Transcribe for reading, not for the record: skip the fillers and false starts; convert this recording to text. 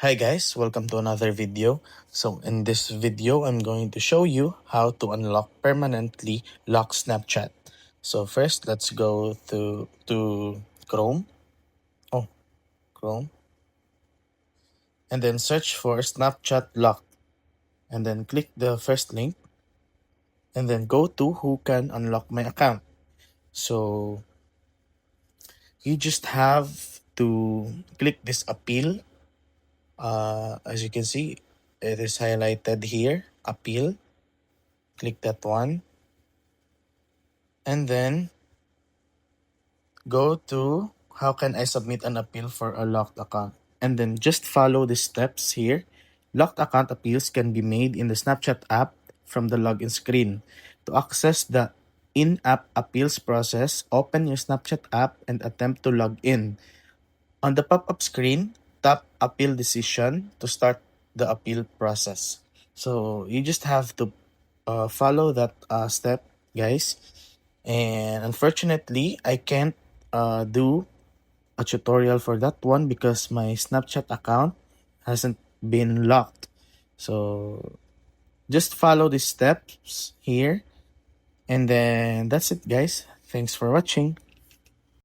Hi guys, welcome to another video. So in this video, I'm going to show you how to permanently lock Snapchat. So first, let's go to Chrome. Oh, Chrome. And then search for Snapchat lock. And then click the first link. And then go to who can unlock my account. So you just have to click this appeal. As you can see, it is highlighted here, appeal. Click that one. And then go to how can I submit an appeal for a locked account. And then just follow the steps here. Locked account appeals can be made in the Snapchat app from the login screen. To access the in-app appeals process, open your Snapchat app and attempt to log in. On the pop-up screen, tap Appeal Decision to start the appeal process. So you just have to follow that step, guys. And unfortunately, I can't do a tutorial for that one because my Snapchat account hasn't been locked. So just follow the steps here. And then that's it, guys. Thanks for watching.